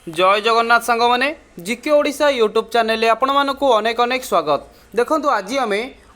जय जगन्नाथ सांग मैंने जिके ओडिशा यूट्यूब चैनल आपण मानक अनेक अनेक स्वागत। देखो आज आम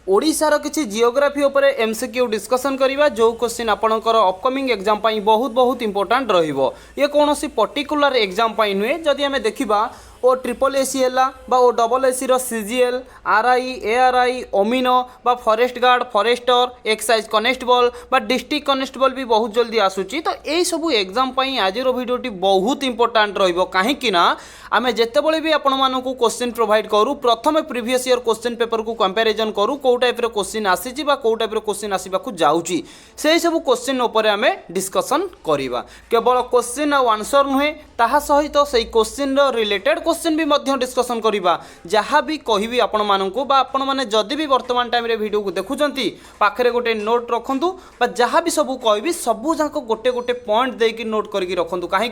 ओडिशार किसी जियोग्राफी उपरे एमसीक्यू डिस्कसन करवा जो क्वेश्चन आपणकर अपकमिंग एग्जाम बहुत बहुत इंपोर्टाट रहिबो। ये कौन सी पर्टिकुलर एग्जाम नुहे जदि आम देखा ओ ट्रिपल एसी है बा ओ डबल एसी रो सीजीएल आरआई एआरआई ओमिनो बा forest guard forester excise constable बा डिस्ट्रिक्ट कनेस्टेबल भी बहुत जल्दी आसूची। तो यही सब एग्जाम आज भिडियोटी बहुत इंपोर्टाट रहिबो कहीं ना आम जितेबले भी आपण मानक क्वेश्चन प्रोवाइड करूँ प्रथम प्रीवियस ईयर क्वेश्चन पेपर को कंपैरिजन करूँ कौ टाइप क्वेश्चन आसी कौ टाइप क्वेश्चन आसवाक जाऊँगी से सब क्वेश्चन उपर आम डिस्कसन करवा। केवल क्वेश्चन आउ आंसर नुहे ताहा सहित से क्वेश्चन रिलेटेड क्वेश्चन भी मध्य डिस्कसन करवा। जहाँ भी कहबी आपण मानक आपण मैंने जदि भी वर्तमान टाइम वीडियो को देखुंती पाखे गोटे नोट रखु जहाँ भी सब कहबी सबू जाक गोटे गोटे पॉइंट देकी नोट करके रखु कहीं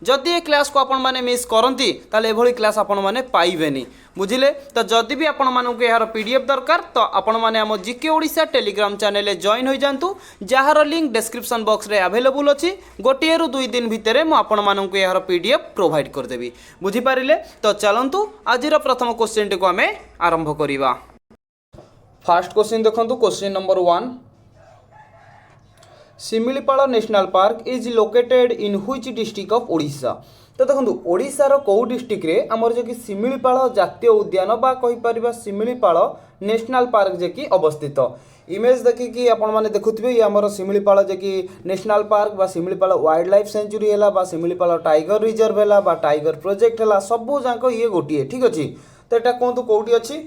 जदि ये क्लास को आपण मैंने मिस करती ताले एभली क्लास आपण मैंने पाइबेनी बुझिले। तो जदि भी आपण मानक यार पीडीएफ दरकार तो आपण मैंने आम जिके ओडिशा टेलीग्राम चैनल जॉइन हो जातु जार लिंक डिस्क्रिप्शन बॉक्स रे अवेलेबल अच्छी गोटे रु 2 दिन भितर मुझे आपण मानक यार पीडीएफ प्रोवाइड करदेवी बुझिपारे। तो चलतु आज प्रथम क्वेश्चन टी को आम आरंभ करवा। फास्ट क्वेश्चन देखो question number 1 Similipal national park is located in which district of Odisha. तो देखो ओडिशार कौ डिस्ट्रिक्ट रे आमर जे कि शिमिलीपाल जातीय उद्यान बा कहि परिबा शिमिलीपाल नेशनल पार्क जे कि अवस्थित। इमेज देखिकी आपण माने देखुथिबे ये आमर शिमिलीपाल जे कि नेशनल पार्क बा शिमिलीपाल वाइल्ड लाइफ सेंचुरी हैला बा शिमिलीपाल टाइगर रिजर्व हैला बा टाइगर प्रोजेक्ट हैला सबु जांको ये गोटिए ठीक अछि। तो एटा कोंतु कोउटी अछि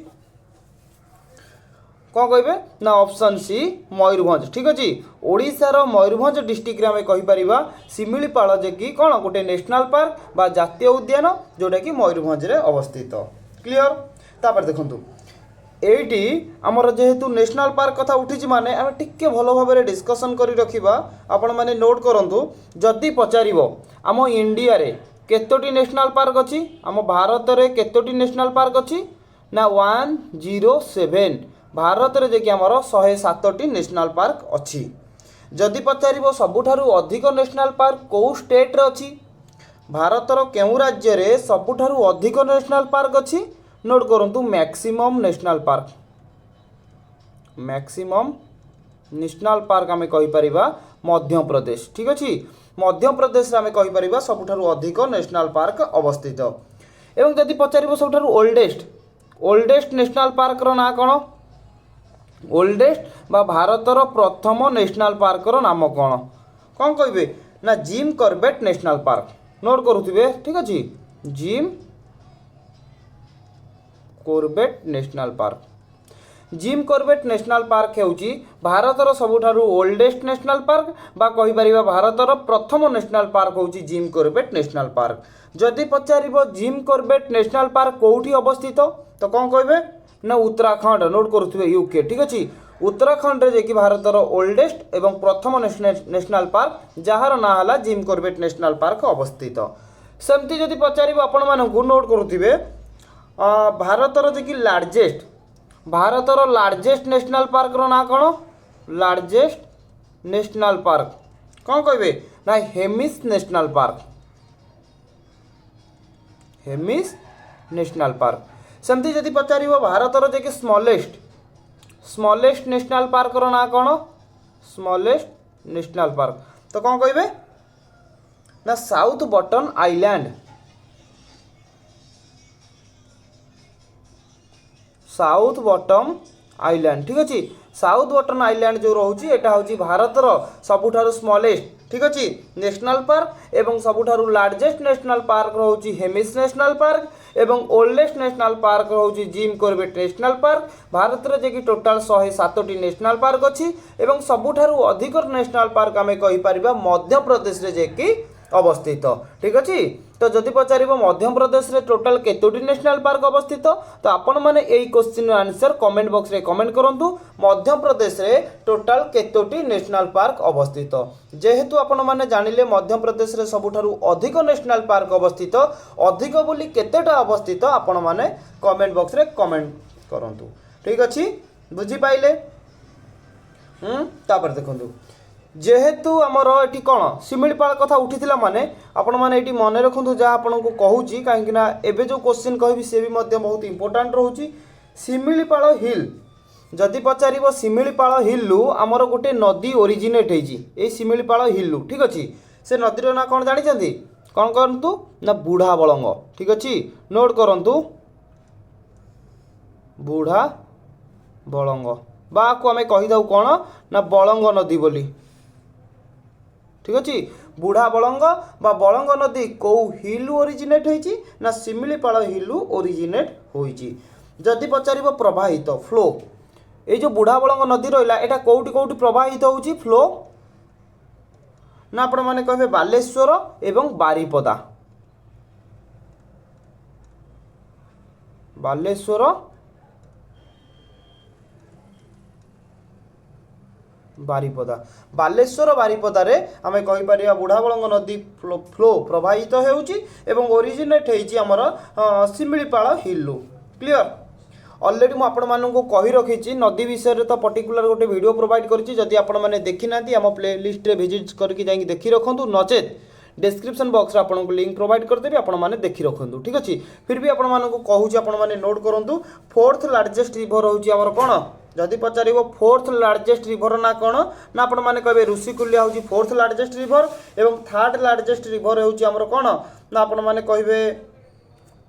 कौन कहे ना ऑप्शन सी मयूरभंज ठीक अच्छे। ओडिशार मयूरभंज डिस्ट्रिक्ट रे आम कहीपर शिमिलीपाल जे कि कौन गोटे नेशनल पार्क बा जातीय उद्यान जोटा कि मयूरभंज रे अवस्थित क्लियर। तापर देखंतु एटी आमर जेहेतु नेशनल पार्क कथा उठी माने आम टिके भल भाव डिस्कसन करी रखिबा आपण माने नोट करंतु जदि पचारिबो आम इंडिया रे केतोटी नेशनल पार्क अच्छी आम भारत रे केतोटी नेशनल पार्क अच्छी ना 107 भारत रे जे कि आमर 107टी नेशनल पार्क अच्छी। जदि पचारिबो सबुठारु अधिक नेशनल पार्क कौ स्टेट रे अच्छी भारतर केउ राज्य रे सबुठारु अधिक नेशनल पार्क अच्छी नोट करंतु maximum national park maximum national park आमे कहि परिबा मध्य प्रदेश ठीक अछि। मध्य प्रदेश रे आमे कहि परिबा सबुठारु अधिक नेशनल पार्क अवस्थित। एवं जदि पचारिबो सबुठारु ओल्डेस्ट नेशनल पार्क रो ना कोन ओल्डेस्ट बा भारतर प्रथम नेशनल पार्क रो नाम कौन कौन कहे ना Jim Corbett national park note करुथिबे ठीक अछि। Jim Corbett national park Jim Corbett national park हेउची भारतर सबुठारु ओल्डेस्ट नेशनल पार्क बा कहि परिबा भारतर प्रथम नेशनल पार्क होउची जिम कॉर्बेट नेशनल पार्क। जदि पचारिबो जिम कॉर्बेट नेशनल पार्क कोउठी अवस्थित तो कौन कहबे ना उत्तराखंड नोट करुथिबे यूके ठीक अछि। उत्तराखंड रे जे कि भारतर ओल्डेस्ट एवं प्रथम नेशनल पार्क जहार ना हला जिम कॉर्बेट नेशनल पार्क अवस्थित। सेमती जदि पचारिबो आपण मानकु नोट करुथिबे भारतर जे कि भारतर लार्जेस्ट नेशनल पार्क रो ना कोन लार्जेस्ट नेशनल पार्क कौन कहबे ना Hemis national park Hemis national park. सेमती जदि पचारिबो भारतर जे कि स्मॉलेस्ट नेशनल पार्क रो ना कोन स्मॉलेस्ट नेशनल पार्क तो कौन कहबे ना साउथ बटन आइलैंड साउथ बटम आइलैंड ठीक अच्छे। साउथ बटन आइलैंड जो रोची एटा होची भारतर सबुठारु स्मॉलेस्ट ठीक अच्छे नेशनल पार्क एवं सबुठारु लार्जेस्ट नेशनल पार्क रोची हेमिस नेशनल पार्क एवं ओल्डेस्ट नेशनल पार्क रोची Jim Corbett national park. Bharat रे जे कि टोटाल 107टी नेशनल पार्क अच्छी एवं सबुठारु अधिक नेशनल पार्क आमे कहि परिबा मध्य प्रदेश रे जे कि अवस्थित ठीक अच्छे। तो जदि पचारिबो मध्य प्रदेश रे टोटाल केतोटी नेशनल पार्क अवस्थित तो आपण माने एई क्वेश्चन आंसर कमेंट बॉक्स रे कमेंट करंतु मध्य प्रदेश रे टोटाल केतोटी नेशनल पार्क अवस्थित। जेहेतु आपण माने जानिले मध्य प्रदेश रे सबुठारु अधिक नेशनल पार्क अवस्थित अधिक बोली केतेटा अवस्थित आपण माने कमेंट बॉक्स रे कमेंट करंतु ठीक अछि बुझी पाइले। तापर देखंतु जेहेतु आमर ये कौन शिमिलीपाल कथा उठी माने आपण मैंने ये मन रखु जहाँ आपको कहूँ कहीं एवं जो क्वेश्चन कहि सी भी बहुत इंपोर्टाट रोचे शिमिलीपाल हिल जदि पचार शिमिलीपाल हिलू आमर गोटे नदी ओरिजिनेट होती शिमिलीपाल हिलू ठीक अच्छे से नदीर ना कौन जानते कौन करूँ ना बुढ़ा बलंग ठीक अच्छे नोट करूँ बुढ़ा बलंग बा को आम कहीदे कौन ना बलंग नदी बोली ठीक अच्छे बुढ़ा बलंग बा बलंग नदी कौ हिलू ओरिजिनेट होती ना शिमिलीपाल हिलू ओरिजिनेट होती जदि पचार प्रवाहित फ्लो ये जो बुढ़ा बलंग नदी रहा यहाँ कौटी कौटी प्रवाहित होची फ्लो ना आपण मैंने कहे बालेश्वर एवं बारिपदा बालेश्वर बारिपदा बालेश्वर बारिपदार आम कहीपर बुढ़ा बलंग नदी फ्लो प्रवाहित होउची एवं ओरिजिनेट होइची हमर शिमिलीपाल हिलू क्लियर ऑलरेडी मु आपण मानू कही रखी नदी विषय तो पर्टिकुलर गोटे वीडियो प्रोवाइड करी जदि आपण मैंने देखी ना आम प्ले लिस्ट रे विजिट करके जाइए देखी रखु नचेत डिस्क्रिप्शन बॉक्स आपको लिंक प्रोवाइड करदेवी आपण मैंने देखी रखु ठीक अच्छे फिर भी आपण मानू कहूँ आपण मैंने नोट करूँ फोर्थ लार्जेस्ट रिवर हूँ आमर कौन जदि पचार फोर्थ लार्जेस्ट रिवर ना कौन ना आपण मैंने कहे ऋषिकुल्या हूँ फोर्थ लार्जेस्ट रिवर एवं थर्ड लार्जेस्ट रिवर हूँ आमर कौन ना आपण मैंने कहे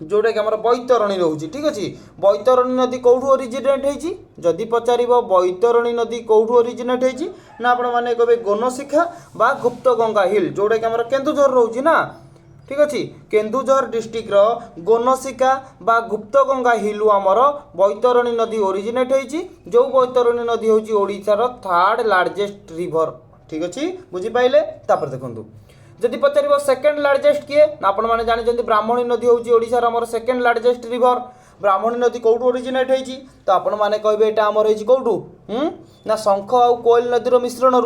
जोटा कि आमर बैतरणी रोचे ठीक अच्छे बैतरणी नदी कौटू ओरिजिनेट होती जदि पचार बैतरणी नदी कौटू ओरिजिनेट होती ना आपण मैंने कहे गोनशिखा बा गुप्तगंगा हिल जोटा कि आमर केन्दुझर रोचे ना ठीक अच्छे केन्दुझर डिस्ट्रिक्टर गोनशिखा बा गुप्तगंगा हिलू आमर बैतरणी नदी ओरिजिनेट होती जो बैतरणी नदी हूँ ओडिशार थर्ड लार्जेस्ट रिवर ठीक अच्छे बुझीपारे तापर देखो जदि पचार सेकेंड लार्जेस्ट किए ना आपण मैंने जानते ब्राह्मणी नदी हूँ ओडिशार आमर सेकेंड लार्जेस्ट रिवर ब्राह्मणी नदी कौटू ओरिजिनेट होती तो आपण मैंने कहे यहाँ आमर कौटू ना शंख आउ कोयल नदीर मिश्रण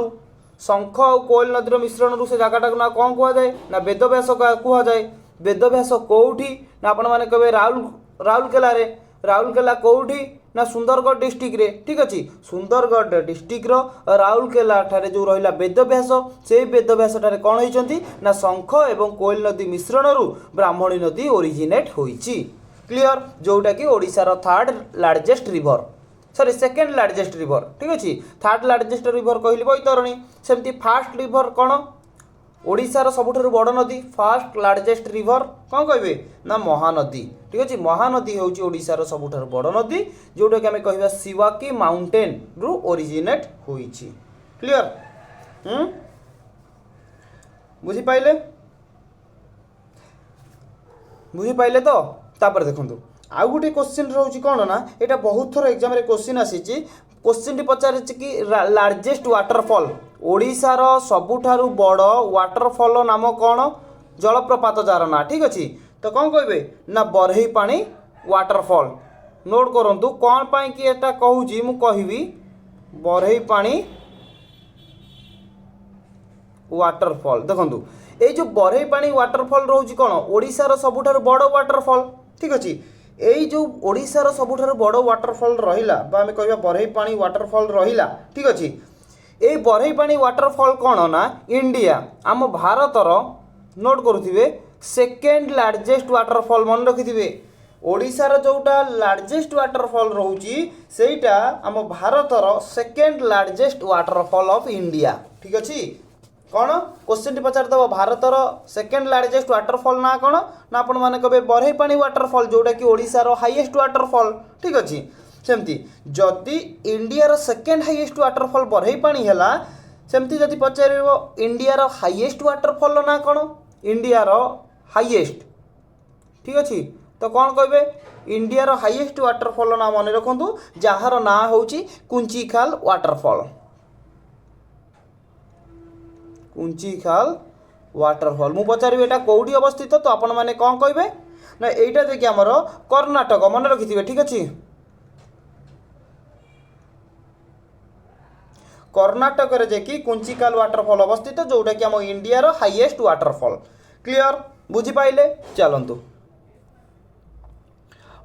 शंख आउ कोयल नदीर मिश्रण से जगटा ना कौन कहुए ना वेदव्यास कहुए वेदव्यास कौटी ना आपण मैंने कहे राउरकेला राउरकेला कौटी ना सुंदरगढ़ डिस्ट्रिक्ट रे ठीक अच्छे सुंदरगढ़ डिस्ट्रिक्ट राउरकेला ठारे जो रहा वेदव्यास से वेदव्यास ठारे कौन होती ना शंख एवं कोयल नदी मिश्रण ब्राह्मणी नदी ओरिजिनेट होती क्लियर जोटा कि ओडिशार third largest river sorry second largest river ठीक अच्छे थर्ड लार्जेस्ट रिवर कहली बैतरणी सेमती फास्ट रिवर कौन ओडिशार सबुठ बड़ नदी फास्ट लार्जेस्ट रिवर कौन कहे ना महानदी ठीक अच्छे महानदी हूँ ओडिशार सबुठ बड़ नदी जोटा कि आम कह शिवाकी माउंटेन रु ओरिजिनेट होइछि क्लियर बुझीपाइले बुझीपाइले तो तापर देखो आउ गोटे क्वेश्चन रोचे कौन ना यहाँ बहुत थर एग्जाम रे क्वेश्चन आसी क्वेश्चन टी पचार कि लार्जेस्ट वाटरफॉल ओडिशार सबुठारु बड़ वाटरफॉल नाम कौन जलप्रपात जार ना ठीक अच्छे तो कौन कहे ना बरही पानी वाटरफॉल नोट करूँ कौन पाई कि एटा कहूँ मु कहबी बरही पानी वाटरफॉल देखो ये जो बरही पानी वाटरफॉल रोचे कौन ओडिशार सबुठारु बड़ वाटरफॉल ठीक अच्छे यही जो ओडिशार सबुठारु बड़ वाटरफॉल रहिला बा आमे कहबा बरही पानी वाटरफॉल रहिला ठीक अच्छे ये बरही पानी वाटरफॉल कौन ना इंडिया आम भारतर नोट करुथिबे सेकेंड लार्जेस्ट वाटरफॉल मन रखिथिबे ओडिशार जोटा लार्जेस्ट वाटरफॉल रोची सेटा आम भारतर second largest waterfall of India ठीक अच्छे कौन क्वेश्चन टी पचार दब भारतर सेकेंड लार्जेस्ट वाटरफॉल ना कौन ना आपण मैंने कहे बरही पानी वाटरफॉल जोटा कि ओडिशार हाईएस्ट वाटरफॉल ठीक अच्छे सेमती जदि इंडियार सेकेंड हाईएस्ट वाटरफॉल बरही पानी है सेमती जदि पचार इंडियार हाईएस्ट वाटरफॉल ना कौन इंडियार हाईएस्ट ठीक अच्छे तो कौन कहे इंडियार हाईएस्ट वाटरफॉल ना मन रखु जार ना हूँ कुंचिखाल वाटरफॉल कुंचिखाल वाटरफॉल मु पचारि एटा कौटी अवस्थित तो आपण मैंने कौन कहे ना यहीटा देखिए आमर कर्णाटक मन रखिथे ठीक अच्छे कर्णाटक रे जेकि कुंचिकाल वाटरफॉल अवस्थित जोटा कि आम इंडियार हाईएस्ट वाटरफॉल क्लियर बुझीपाइले चलतु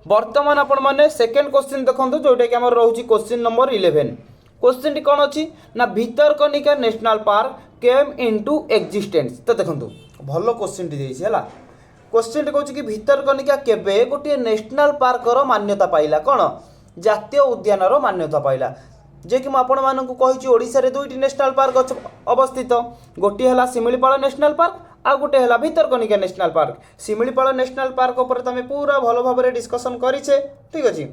बर्तमान आपण मैंने सेकेंड क्वेश्चन देखो जोटा कि आम रोचे क्वेश्चन नंबर 11 क्वेश्चन टी कौन अच्छी ना भितरकनिका नेशनल पार्क केम इनटू एक्जिस्टेंस। तो देखो भल क्वेश्चन टी देइछि हला क्वेश्चन टी कहूँ कि भितरकनिका केबे गोटे नेशनल पार्कर मान्यता पाइला कौन जातीय उद्यानर मान्यता पाइला जे कि आपण मानक कही ओडिशा रे दुईटी नेशनल पार्क अवस्थित गोटे है शिमिलीपाल नेशनल पार्क आ गोटे है Bhitarkanika national park. Similipal national park उपर तुम पूरा भल भाव डिस्कसन करिछे ठीक अच्छे।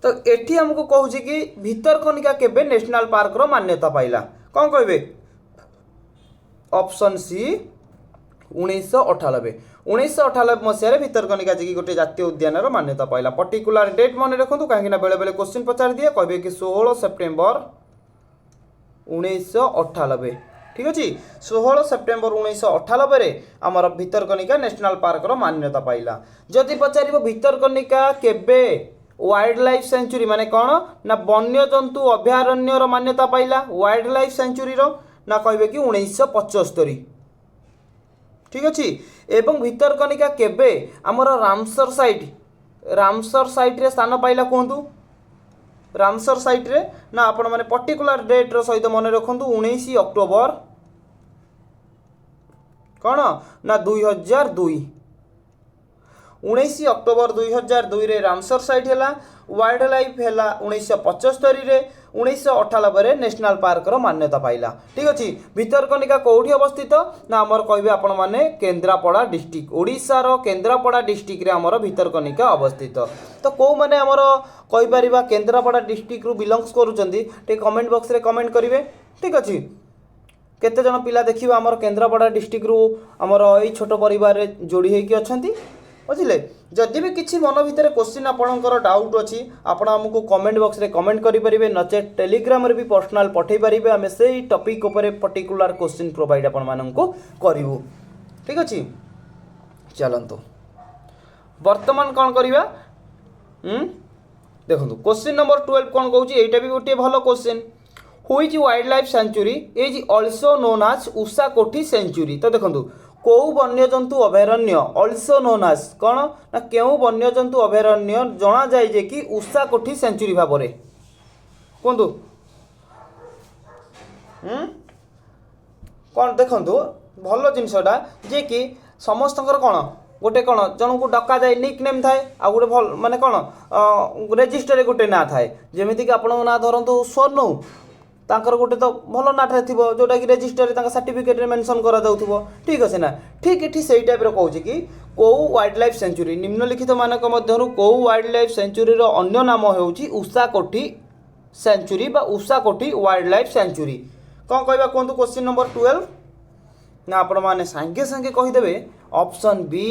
तो एठी हमको कहूँ कि भितरकनिका केबे नेशनल पार्क रो मान्यता पाइला कौन कहबे ऑप्शन सी 1998 1998 मसीह भितरकनिका जी गोटे जातीय उद्यान मान्यता पाइला। पर्टिकुलर डेट मन रखु कहीं बेले बेले क्वेश्चन पचार दिए कहे कि 16 सेप्टेम्बर 1998 ठीक अच्छे 16 सेप्टेम्बर 1998 आमर भितरकनिका नेशनल पार्क रो मान्यता पाइला। जदि पचार भितरकनिका केबे वाइल्ड लाइफ सेंचुरी माने कौन ना वन्यजंतु अभयारण्यर मान्यता पाइला वाइल्ड लाइफ सेंचुरी रो ना कहे कि 1975 ठीक अच्छे। एवं भितरकनिका केबे आमर रामसर साइट रे स्थान पाइला कहतु रामसर साइट रे ना आपण माने पर्टिकुलर डेट रो सहित मन रखु 19 अक्टोबर कौन ना 2002 19 अक्टोबर 2002 रे रामसर साइट है वाइल्ड लाइफ है 1975 रे 1998 नेशनल पार्क रो मान्यता पाइला ठीक अच्छे। भितरकनिका कौटी अवस्थित ना आमर कहे आपण मैंने केन्द्रापड़ा डिस्ट्रिक्ट ओडिशा रो केन्द्रापड़ा डिस्ट्रिक्ट रे आमर भितरकनिका अवस्थित। तो कौ मैंने आमर कहीपर केन्द्रापड़ा डिस्ट्रिक्ट रु बिलंग्स करुँचे टे कमेंट बॉक्स रे कमेंट करेंगे ठीक अच्छे। केते जन पिला देखिबा आमर केन्द्रापड़ा डिस्ट्रिक्ट रु आमर एई छोट परिवार रे जोड़ी होइकी अछंती बुझिले। जदि भी किसी मन भितर क्वेश्चन आपणकर डाउट अच्छी आपण आमको कमेंट बॉक्स रे कमेंट करेंगे नचे टेलीग्राम रे भी पर्सनल पठे पारे आम से टॉपिक ऊपर पर्टिकुलर क्वेश्चन प्रोवाइड आपण माननको करिवु ठीक अच्छे। चलतु वर्तमान कौन करवा देखो क्वेश्चन नंबर 12 कौन कहूँ यहाँ भी गोटे भल question which wildlife sanctuary is also known as Ushakothi sanctuary. तो देखो कौ वन्यजंतु अभयारण्य ऑल्सो नोन एज कौन ना क्यों वन्यजंतु अभयारण्य जना जाए जे कि उषाकोठी सेंचुरी भाव में कहतु कौन देखु भल जिनसटा जे कि समस्त कौन गोटे कौन जन को डका जाए निक नेम थाए आ गोटे भल माने कौन रेजिस्टर गोटे ना थाए जमीक आप ना धरतु सोनू तांकर गोटे तो भल नाटे थी जोटा कि रेजिस्टर सर्टिफिकेट मेंशन करा जाउथबो ठीक अच्छे ना। ठीक ये से टाइप कहूँ कि कौ वाइल्ड लाइफ सेंचुरी निम्नलिखित मानक मध्यरु कौ वाइल्ड लाइफ सेंचुरी रो अन्य नाम होउची उषाकोठी सेंचुरी बा उषाकोठी वाइल्ड लाइफ सेंचुरी कौन कहबा कहतु क्वेश्चन नंबर 12 ना आपण माने सांगे सांगे कहीदेवे option B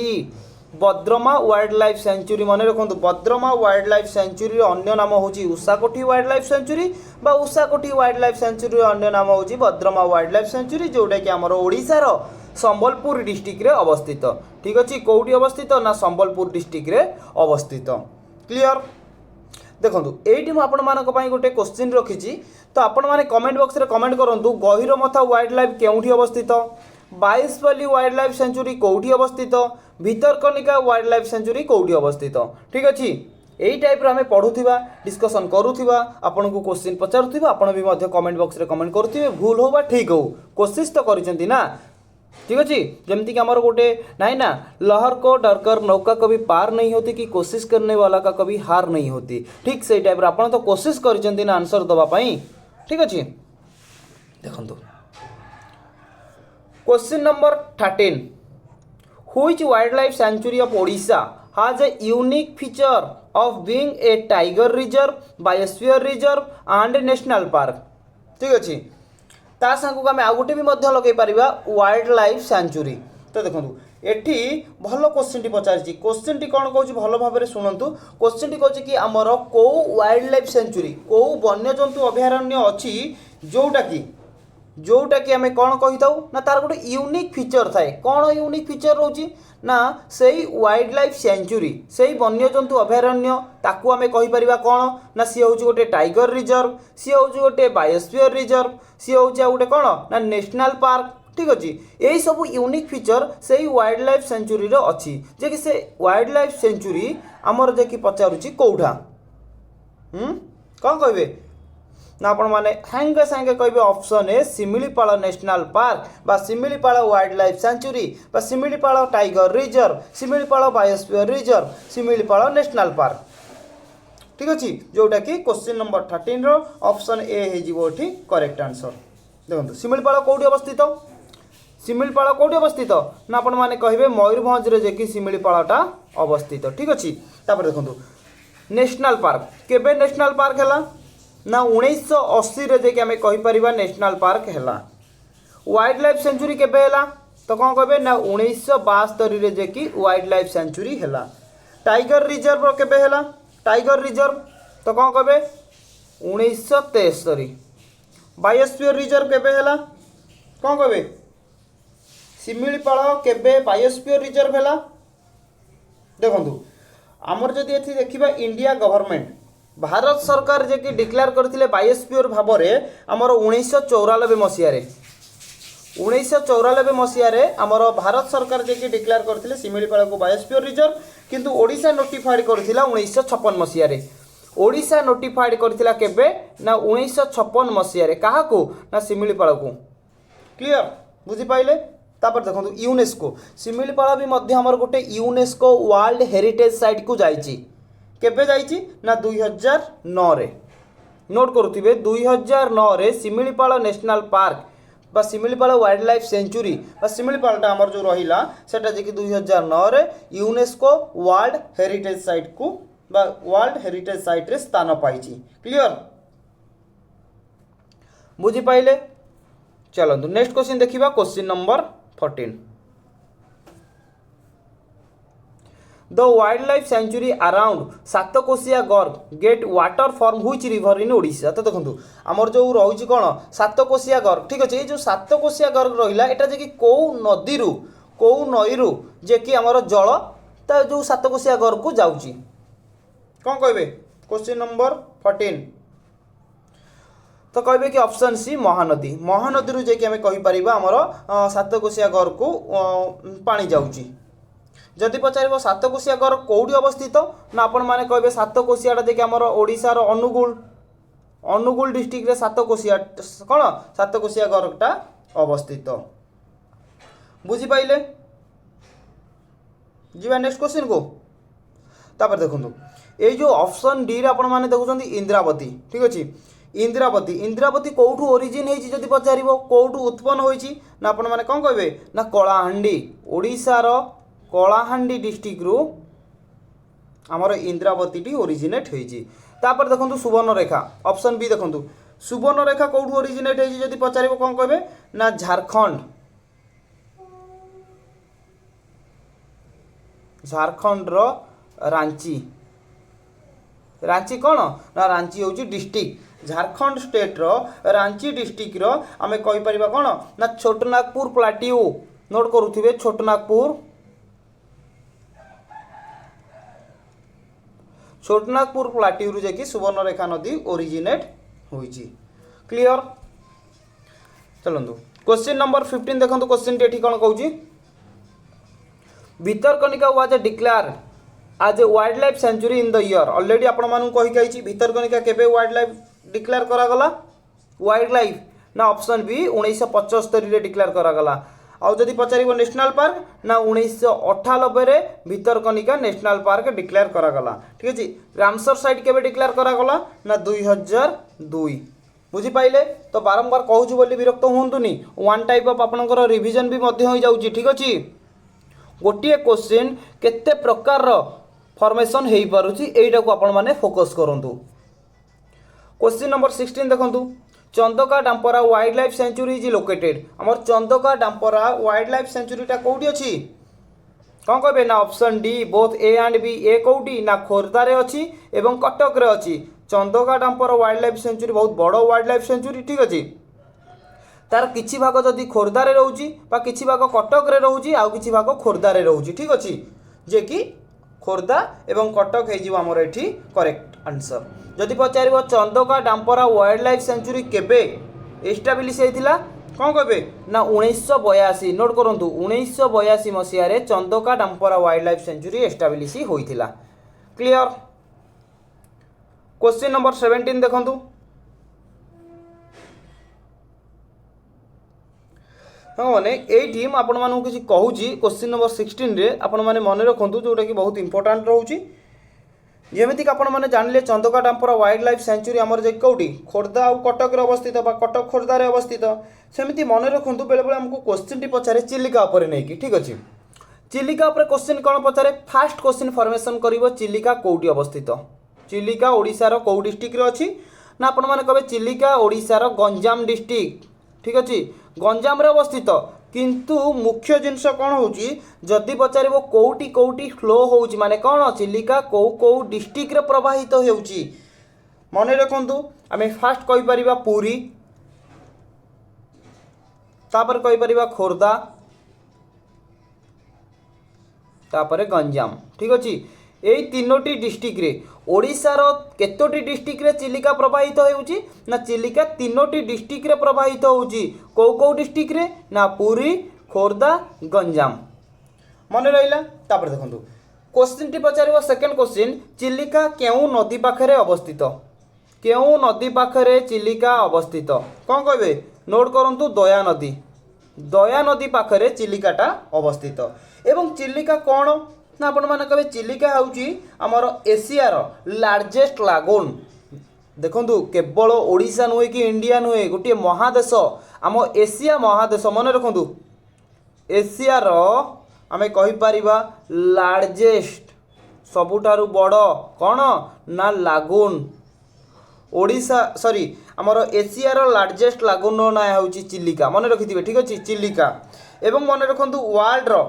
Badrama wildlife sanctuary मन रखु बद्रमा वाइल्ड लाइफ सेंचुरी अन्य नाम होची उषाकोठी वाइल्ड लाइफ सेंचुरी बा उषाकोठी वाइल्ड लाइफ सेंचुरी अन्य नाम होची बद्रमा वाइल्ड लाइफ सेंचुरी जोटा कि आमर ओडिशार संबलपुर डिस्ट्रिक्ट रे अवस्थित ठीक अच्छे। कौटी अवस्थित ना संबलपुर डिस्ट्रिक्ट रे अवस्थित क्लियर। देखो ये मुझे गोटे क्वेश्चन रखी तो आपण मैंने कमेंट बॉक्स रे कमेंट करूँ गहिरमथा वाइल्ड लाइफ केउठी अवस्थित बाईसपल्ली वाइल्ड लाइफ सेंचुरी कौटी अवस्थित भितरकनिका वाइल्ड लाइफ सेंचुरी कौटी अवस्थित ठीक अच्छे। यही टाइप आम पढ़ुवा डिस्कसन करुवा आपन को क्वेश्चन पचारुवा आपन भी कमेंट बॉक्स रे कमेंट करुवे भूल हो बा ठीक हो कोशिश तो करिसेंती ना ठीक अच्छे। जमती कि आमर गोटे नहीं ना लहर को डरकर नौका कभी पार नहीं होती कि कोशिश करने वाला का कभी हार नहीं होती ठीक से टाइप आपन तो कोशिश करिसेंती ना आंसर दवाई ठीक अच्छे। देखो question number 13 which wildlife century of Odisha has a unique feature of being a tiger reserve, biosphere reserve and national park ठीक अच्छे। ता सांग आम आउ गोटे भी लगे पारिबा वाइल्ड लाइफ सेंचुरी। तो देखो एठी भल क्वेश्चन टी पचारि क्वेश्चन टी कौन कहूँ भल भाव में शुणु क्वेश्चन टी कहूँ कि आमर कौ वाइल्ड लाइफ सेंचुरी कौ वन्यजंतु अभयारण्य अच्छी जोटा कि आम कौन कही था ना तार गोटे यूनिक फीचर थाए कौन यूनिक फीचर रोची ना से वाइल्ड लाइफ सेंचुरी से वन्यजंतु अभयारण्य ताकू आम कहीपर कौन ना सी हूँ गोटे टाइगर रिजर्व सी हूँ गोटे बायोस्फीयर रिजर्व सी हूँ गोटे कौन ना नेशनल पार्क ठीक अच्छे। यही सब यूनिक फीचर से वाइल्ड लाइफ सेंचुरी अच्छी जे कि से वाइल्ड लाइफ सेंचुरी आमर जे कि पचारुची कौटा कौन कहे ना आपण माने सागे सागे कहे option A Similipal national park बा शिमिलीपाल वाइल्ड लाइफ सेंचुरी बा Similipal tiger reserve Similipal biosphere reserve Similipal national park ठीक अच्छे जोटा कि क्वेश्चन नंबर 13 रो ऑप्शन ए हो करेक्ट आंसर देखो शिमिलीपाल कौटी अवस्थित शिमिलीपाल कौटी अवस्थित ना आपण माने कहे मयूरभंज रे जे कि शिमिलीपालटा अवस्थित ठीक अच्छे देखो नेशनल पार्क केबे नेशनल पार्क है ना 1980 रे जे कि आमे कहि परिबा नेशनल पार्क है वाइल्ड लाइफ सेंचुरी केबे है तो कौन कहे ना 1972 रे जे कि वाइल्ड लाइफ सेंचुरी है टाइगर रिजर्व केबे है टाइगर रिजर्व तो कौन कहे 1973 बायोस्फीयर रिजर्व केबे है कौन कहे शिमिलीपाल केबे बायोस्फीयर रिजर्व है देखो आमर जदि एथि देखिबा इंडिया गवर्नमेंट भारत सरकार जे कि डिक्लेयर करथिले बायोस्फीयर भाव में आमर 1994 मसीह 1994 मसीह आमर भारत सरकार जे कि डिक्लेयर करथिले शिमिलीपाल को बायोस्फीयर रिजर्व किंतु ओडिशा नोटिफाइड करथिला 1956 मसीह ओडिशा नोटिफाइड करथिला केबे ना 1956 मसीह काहा को ना शिमिलीपाल को क्लियर बुझी पाइले तापर देखो यूनेस्को शिमिलीपाल भी मध्य हमर गोटे यूनेस्को वर्ल्ड हेरिटेज साइट को जाइछि केबे जाइछि ना 2009 रे नोट करुथिबे 2009 रे शिमिलीपाल नेशनल पार्क बा शिमिलीपाल वाइल्ड लाइफ सेंचुरी बा शिमिलीपालटा हमर जो रहिला सेटा जे कि 2009 रे यूनेस्को वर्ल्ड हेरिटेज साइट को बा वर्ल्ड हेरिटेज साइट रे स्थान पाइछि क्लियर बुझी पाइले चलंतु नेक्स्ट क्वेश्चन देखिबा question number 14 the wildlife sanctuary around Satkosia gorge get water from which river in Odisha तो देखो आमर जो रही कौन सातकोशिया गर्ग ठीक अच्छे ये जो सातकोशिया गर्ग रहा एटा जे कि कौ नदी कौ नई रु जे कि आमर जल ता जो सातकोशिया गर्ग को जाउची कौन कहे क्वेश्चन नंबर 14 तो कहे कि ऑप्शन सी महानदी महानदी रू जे कि आमे कहि परिबा हमर सातकोशिया गर्ग को पानी जाउची जदि पचार सातकोशिया गर्ग कौटी अवस्थित ना आपण मैंने कहे सातकोशियाटा देखिए आमर ओडिशार अनुगुल डिस्ट्रिक्ट रे सातकोशिया कौन सातकोशिया गर्गटा अवस्थित बुझी पाइले जी नेक्स्ट क्वेश्चन को तापर देखो ये जो ऑप्शन डी रे आपण माने देखुछंती इंद्रावती ठीक अच्छे इंद्रावती कौटू ओरिजिन होती जदि पचार कौटू उत्पन्न होती ना आपण माने कौन कहे ना कलाहांडी ओडिशार कलाहांडी डिस्ट्रिक्ट रु आमर इंद्रावती ओरिजिनेट होती तापर देखो सुवर्णरेखा ऑप्शन बी देखो सुवर्णरेखा कौटू ओरिजिनेट होती जदि पचार कौन कहे ना झारखंड रो रांची कौन ना रांची हूँ डिस्ट्रिक्ट झारखंड स्टेट रो रांची डिस्ट्रिक्ट रो आमे कहि परिबा कौन ना छोटनागपुर प्लाट्यू नोट करुथिबे छोटनागपुर प्लाट्यू रु जे कि सुवर्णरेखा नदी ओरिजिनेट होईची क्लियर चलंतु क्वेश्चन नंबर 15 देखंतु क्वेश्चन टी कौन कहूची Bhitarkanika was declared as a wildlife sanctuary in the year already आपण मानु कहि कहिची भितरकनिका केबे वाइल्ड लाइफ डिक्लेयर करा गला वाइल्ड लाइफ ना ऑप्शन बी 1975 रे डिक्लेयर करा गला आउ जदि पचारिबो नेशनल पार्क ना 1998 रे भितरकनिका नेशनल पार्क डिक्लेयर करा गला ठीक अछि रामसर साइट केबे डिक्लेयर करा गला ना 2002 बुझी पाइले तो बारंबार कहूछु बोली विरक्त होंतुनी वन टाइप ऑफ आपनकर रिवीजन भी मध्य होई जाउची ठीक अछि गोटे क्वेश्चन केते प्रकार रो फॉर्मेशन हेई पारुची एटा को आपण माने फोकस करंतु क्वेश्चन नंबर 16 देखंतु Chandaka Dampara wildlife sanctuary is located हमर चंदका डांपरा वाइल्ड लाइफ सेंचुरीटा कोठी अछि कौन कहे ना option D both A and B ए कोठी ना खोर्धा रे अछि एवं कटक रे अछि Chandaka Dampara wildlife sanctuary बहुत बड़ वाइल्ड लाइफ सेंचुरी ठीक अछि तार किछि भाग जदि खोर्धा रे रहउची बा किछि भाग कटक रे रहउची आ किछि भाग खोर्धा रे रहउची ठीक अछि जे कि खोर्धा एवं कटक हे जिवो हमर एठी करेक्ट आंसर जदि पचारिबो Chandaka Dampara wildlife sanctuary केबे एस्टाब्लिश हेतिला कौन कहे ना 1982 नोट करंतु 1982 मसीह रे Chandaka Dampara wildlife sanctuary establish होइतिला क्लियर क्वेश्चन नंबर 17 देखंतु हाँ मैंने ये आपण मानक किसी कहूँ क्वेश्चन नंबर 16 रे आपण मैंने मन रखु जोटा कि बहुत इंपोर्टाट रोचे जमीक आपने जानले चंदका डांपर वाइल्ड लाइफ सेंचुरी आमर जे कौटी खोर्धा और कटक अवस्थित कटक खोर्धार अवस्थित सेमती मन रखु बेले बेले आमको क्वेश्चन टी पचारे चिलिका उपर नहीं कि ठीक अच्छे चिलिका उपर क्वेश्चन कौन पचारे फास्ट क्वेश्चन फॉर्मेशन कर चिलिका कौटी अवस्थित चिलिका ओडिशार कौ डिस्ट्रिक्ट अच्छी ना आपण मैंने कहे चिलिका ओडिशार गंजाम डिस्ट्रिक्ट ठीक अच्छे गंजाम अवस्थित किंतु मुख्य जिनस कौन हो जदि पचार कौटी कौटी फ्लो हो माने कौन चिलिका कौ कौ डिस्ट्रिक्ट प्रवाहित हो मन रखु आम फास्ट कहीपर पुरी तापर कहीपर खोर्धा तापर गंजाम ठीक अच्छे यही तीनोटी डिस्ट्रिक्ट रे ओडिशार केतोटी डिस्ट्रिक्ट रे चिलिका प्रवाहित होउची ना चिलिका तीनोटी डिस्ट्रिक्ट रे प्रवाहित होउची कौ कौ डिस्ट्रिक्ट रे ना पुरी खोर्धा गंजाम मन रहिला तापर देखंतु क्वेश्चन टी पचारिबो सेकंड क्वेश्चन चिलिका केउ नदी पाखरे अवस्थित केउ नदी पाखरे चिलिका अवस्थित कौन कहबे नोट करंतु दया नदी पाखरे चिलिकाटा अवस्थित एवं चिलिका कौन ना आपण मैंने कहे चिलिका हूँ आमर एशियार लार्जेस्ट लागून देखंतु केवल ओडिशा नुहे कि इंडिया नुहे गोटे महादेश आम एशिया महादेश मन रखु एशियार आम कहीपर लार्जेस्ट सबुठारु बड़ कौन ना लागून ओडिशा सॉरी आमर एशियार लार्जेस्ट लागून ना हूँ चिलिका मन रखिथे ठीक अच्छे चिलिका एवं मन रखु वर्ल्डर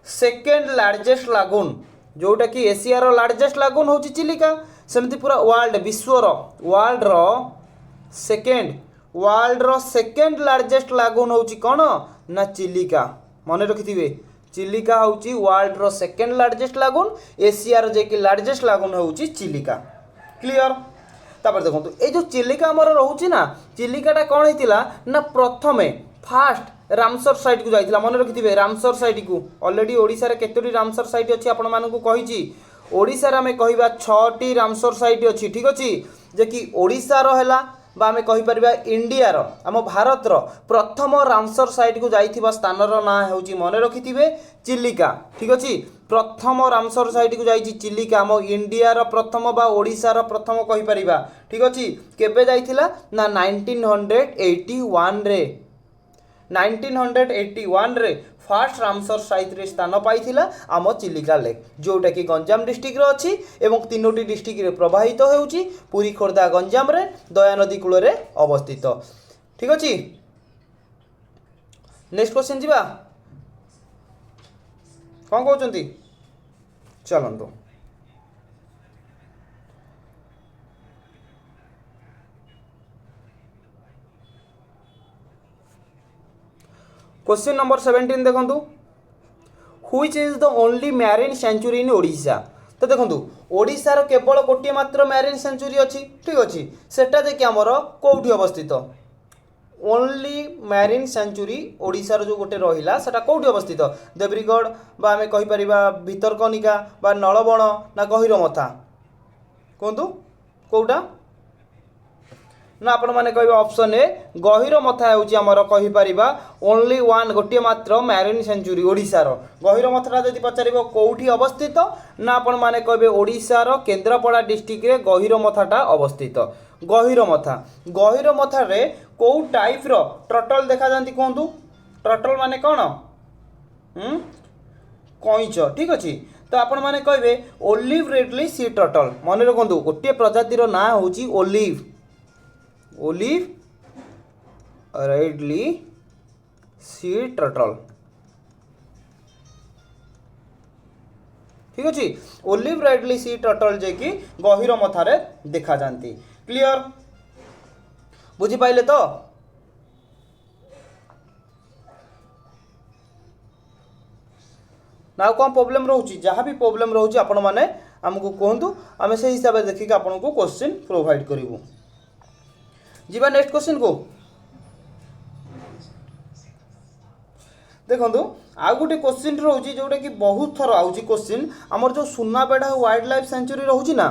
सेकेंड लार्जेस्ट लागून जोटा कि एशियार लार्जेस्ट लागून हूँ चिलिका सेमती पूरा वर्ल्डर सेकेंड लार्जेस्ट लागून हूँ कौन ना चिलिका मन रखिथे चिलिका हूँ वर्ल्डर सेकेंड लार्जेस्ट लागून एशियार जे कि लार्जेस्ट लागून हूँ चिलिका क्लियर तापर देखो ये जो चिलिका आमर रोचे ना चिलिकाटा कौन होता ना प्रथमे फास्ट रामसर साइट को जाइला मन रखिथे रामसर साइट को ऑलरेडी ओडिशा रे केतोटी रामसर साइट अच्छी आपण मानकु कहिची ओडिशा रे आमे कहिबा 6टी रामसर साइट अच्छी ठीक अच्छी जे कि ओडिशा रो हैला बा आमे कहि परबा इंडिया रो आम भारत रो प्रथम रामसर साइट को जाइथिबा स्थान रो ना हेउची मन रखिथिबे चिलिका ठीक अच्छी प्रथम रामसर साइट को जाइछि चिलिका आम इंडिया रो प्रथम बा ओडिशा रो प्रथम कहि परिबा ठीक अच्छी केबे जाइथिला ना 1981 रे 1981 रे फास्ट रामसर साइट रे स्थान पाइथिला आम चिलिका लेक जोटा कि गंजाम डिस्ट्रिक्ट रो अच्छी एवं तीनोटी डिस्ट्रिक्ट रे प्रवाहित होउची पुरी खोर्धा गंजाम रे दया नदी कूल रे अवस्थित ठीक अच्छे नेक्स्ट क्वेश्चन जीवा कौन कहउचंती चलंतु क्वेश्चन नंबर 17 देखंतु which is the only marine sanctuary in Odisha तो देखंतु ओडिशार केवल गोटे मात्र मैरीन सेंचुरी अच्छी ठीक अच्छे सेटा जे कि आमर कोठी अवस्थित ओनली मैरीन सेंचुरी ओडिशार जो गोटे रहिला सेटा कोठी अवस्थित देवरीगढ़ बा आमे कहि परिबा भितरकनिका बा नलबण ना गहिरमथा कोंतु कोउटा ना आपण माने कहबा ऑप्शन ए गहिरमथा होउची हमर कहि परिबा ओनली वन गोटे मात्र मैरीन सेंचुरी ओडिशार गहिरमथाटा जदि पचारिबो कोठी अवस्थित ना आपण माने कहबे ओडिशार केन्द्रापड़ा डिस्ट्रिक्ट रे गहिरमथाटा अवस्थित गहिरमथा रे को टाइप रो टर्टल देखा जानती कहंतु टर्टल माने कोन कइच ठीक अछि तो आपण माने कहबे ओलिव रेडली सी टर्टल मन रखंतु गोटे प्रजातिर ना होउची ओलिव रेडली सी टर्टल ठीक अच्छे ओलिव रेडली सी टर्टल जे कि गहिरमथा रे देखा जानती क्लियर बुझी पाइले तो ना कौन प्रॉब्लम रोची जहाँ भी प्रॉब्लम रोची आपण माने हमको कहतु आम से हिसाब से देखिक आपन को क्वेश्चन प्रोवाइड करूँ जीवा नेक्स्ट क्वेश्चन को देखो आउ गोटे क्वेश्चन रोची जोटा कि बहुत थर आउची क्वेश्चन आमर जो सुनाबेढ़ा वाइल्ड लाइफ सेंचुरी रोची ना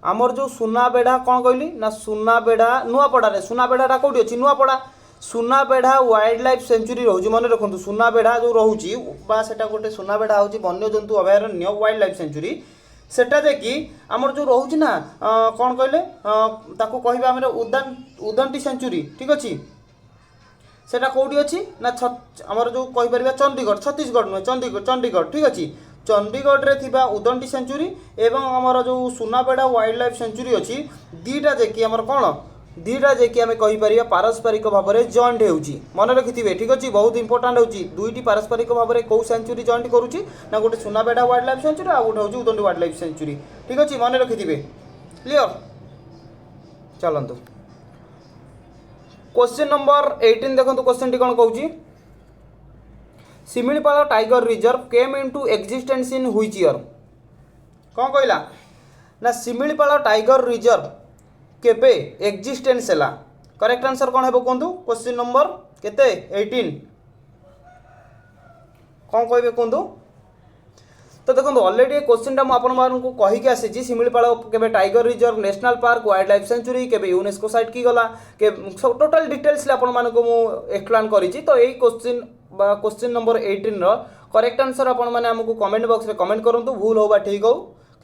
आमर जो सुनाबेढ़ा कौन कहली ना सुनाबेढ़ा नुआपड़ा रे सुनाबेढ़ाटा कौटी अच्छी नुआपड़ा सुनाबेढ़ा वाइल्ड लाइफ सेंचुरी रोज मन रखु सुनाबेढ़ा जो रोचे सेटा गोटे सुनाबेढ़ा हूँ वन्यजंतु अभयारण्य वाइल्ड लाइफ सेंचुरी सेटा देखी आमर जो रोचे ना कौन कहले ताकू कहबा आम उदंती सेंचुरी ठीक अच्छे सेटा कौटी अच्छी ना आमर जो कहीपर चंडीगढ़ छत्तीसगढ़ नुहे चंडीगढ़ ठीक अच्छे चंडीगढ़ रे थिबा उदंती सेंचुरी एवं आमर जो सुनाबेढ़ा वाइल्ड लाइफ सेंचुरी अच्छी दीटा जेकि आमर कौन दीटा जेकि आम कहीपर पारस्परिक भाव में जॉइंट होउची मन रखिथे ठीक अच्छे बहुत इंपोर्टाट होची दुईटी पारस्परिक भाव में कौ सेंचुरी जॉइंट करुच्ची ना गोटे सुनाबेढ़ा वाइल्ड लाइफ सेंचुरी आ गोटे हूँ उदंती वाइल्ड लाइफ सेंचुरी ठीक अच्छे मन रखिथे क्लियर चलतु क्वेश्चन नंबर 18 देखो क्वेश्चन टी कौन कहूँ Similipal tiger reserve came into existence in which year कौन कहला ना शिमिलीपाल टाइगर रिजर्व केबे एक्जिस्टेंस है करेक्ट आंसर कौन है कहतु क्वेश्चन नंबर केते 18 कौन कहे कहतु तो देखो ऑलरेडी क्वेश्चन मुझे कहीकि आसी शिमिलीपाल केबे tiger reserve national park wild life sanctuary केबे यूनेस्को साइट की गला के टोटल डिटेल्स एक्सप्लेन करी तो यही क्वेश्चन नंबर 18 करेक्ट आंसर आपको कमेंट बॉक्स में कमेंट करूँ भूल हो ठीक हो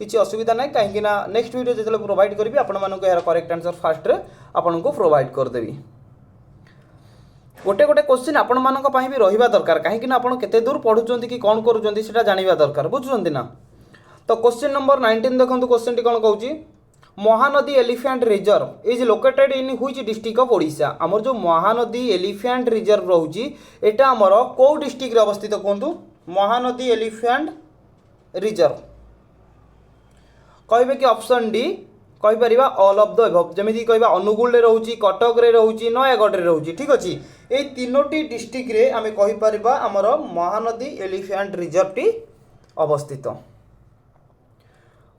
किसी असुविधा ना कहीं नेक्स्ट वीडियो जो प्रोवाइड करी यार करेक्ट आंसर फास्ट आपको प्रोवाइड करदेवी गोटे गोटे क्वेश्चन आपण भी रहा दरकार कहीं आप दूर पढ़ुंट कि कौन करुँचा जानवा दरकार बुझुंट ना तो क्वेश्चन नंबर 19 देखो क्वेश्चन टी कौन कहूँ Mahanadi elephant reserve is located in which district of Odisha आमर जो महानदी एलिफेंट रिजर्व रोची एटा आमर कौ डिस्ट्रिक्ट रे अवस्थित कहतु महानदी एलिफेंट रिजर्व कहे कि ऑप्शन डी कहीपर ऑल ऑफ द एबव जमी कह अनुगुल रोचे कटक रे रोचे नयागढ़ रे रोचे ठीक अच्छे ये तीनोटी डिस्ट्रिक्ट रे आम कहीपर आमर महानदी एलिफेंट रिजर्व टी अवस्थित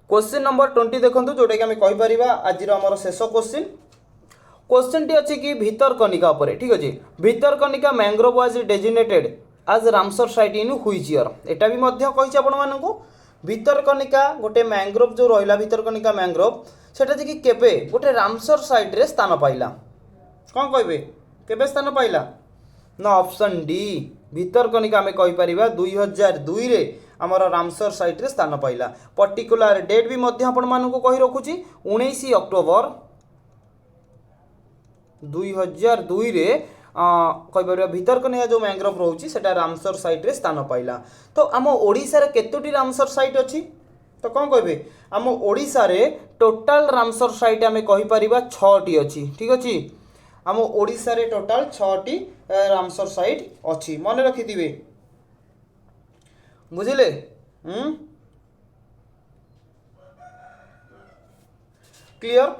क्वेश्चन नंबर 20 देखो जोटा कि आम कहीपर आज आमर शेष क्वेश्चन टी अच्छी कि भितरकनिका उपर ठीक अच्छे भितरकनिका मैंग्रोव वाज डेजिग्नेटेड आज Ramsar site in which year एटा भी कही आपको भितरकनिका गोटे मैंग्रोव जो रहा भितरकनिका मैंग्रोव सेटा जी केबे गोटे रामसर साइट रे स्थान पाइला कौन कहे केबे स्थान पाइला ना ऑप्शन डी भितरकनिका आम कहीपर 2002 रे आमर रामसर साइट रे स्थान पाइला पर्टिकुलर डेट भी आपको कही रखुची 19 अक्टोबर 2002 रे कहीपर भितरकनिका जो मैंग्रोव रोचे सेटा रामसर साइट रे स्थान पाइला तो आम ओडिशा रे केतोटी रामसर साइट अच्छी तो कौन कहे आम ओडिशा रे टोटाल रामसर साइट आम कहीपर 6टी अच्छी ठीक अच्छे आम ओडिशा रे टोटाल 6टी रामसर साइट अच्छी मन रखिथे बुझिले क्लियर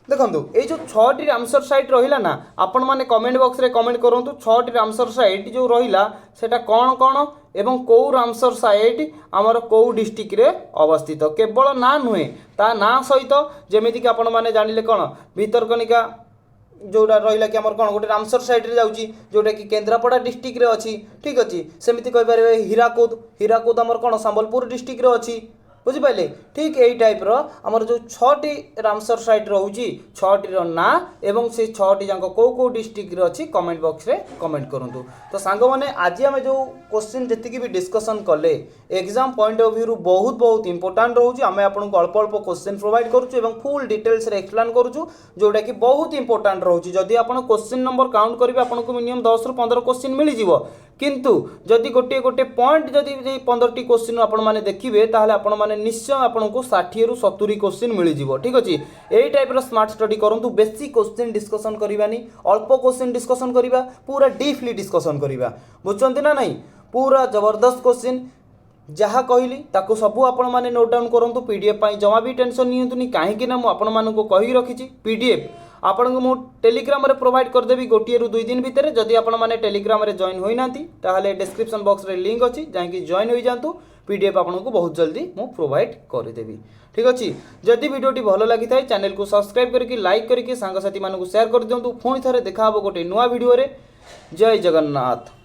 देखो ये जो 6टी रामसर साइट रहा ना आपण मैंने कमेंट बॉक्स में कमेंट करूँ 6टी रामसर साइट जो रहा सेटा कौन कौन एवं कौ रामसर साइट आमर कौ डिस्ट्रिक्ट रे अवस्थित केवल ना नुहे ता ना सहित जमीक आपण मैंने जानिले कौन भितरकनिका जोड़ा रहा कि आमर कौन गोटे रामसर साइट रे जाउची जोटा कि केन्द्रापड़ा डिस्ट्रिक्ट रे अच्छी ठीक अच्छे सेमती कहीपर हीराकुद आमर कौन संबलपुर डिस्ट्रिक्ट रे अच्छी बुझिपारे ठीक यही टाइप आमर जो 6टी रामसर साइट रोची 6टी ना एवं से 6टी जाक कौ कौ डिस्ट्रिक्ट अच्छी कमेंट बॉक्स रे कमेंट करूँ तो सांग मैंने आज आम जो क्वेश्चन जी भी डिस्कसन कले एग्जाम पॉइंट ऑफ व्यू बहुत बहुत इंपोर्टाट रोचे आम आपको अल्प अल्प क्वेश्चन प्रोवाइड करूँ फुल डिटेल्स एक्सप्लेन करूँ जोटा कि बहुत इंपोर्टाट रोचे जदि आप क्वेश्चन नंबर काउंट करेंगे आपको मिनिमम 10 ରୁ 15 क्वेश्चन मिल जाव किंतु जदि गोटे गोटे पॉइंट जदि 15टी क्वेश्चन आपण मैंने देखिए ताहले आपण मैंने निश्चय आपको 60 ରୁ 70 क्वेश्चन मिल जाव ठीक अच्छे यही टाइप स्मार्ट स्टडी करूँ बेसी क्वेश्चन डिस्कसन करवानी अल्प क्वेश्चन डिस्कसन करवा पूरा डीपली डिस्कसन करवा बुझुंट ना नहीं पूरा जबरदस्त क्वेश्चन जहाँ कहली ताको सबू आपण मैंने नोट डाउन करूँ पीडीएफ जमा भी टेंशन नियंतुनी कहीं आपण मानक कही रखी पीडीएफ आपन को टेलीग्राम रे प्रोवाइड करदेवी गोटे ରୁ 2 दिन भितर जदि आपण माने टेलीग्राम रे जॉइन होई नांती ताहले डिस्क्रिप्शन बॉक्स रे लिंक अछि जांकि जॉइन होई जांतु पीडीएफ आपन को बहुत जल्दी मु प्रोवाइड कर देबी ठीक अछि जदि वीडियोटी भलो लागि थाय चैनल को सब्सक्राइब करके लाइक करके सांग साथी मानक शेयर कर दियंतु पुणी थरे देखा हबो गोटे नुवा वीडियो रे जय जगन्नाथ।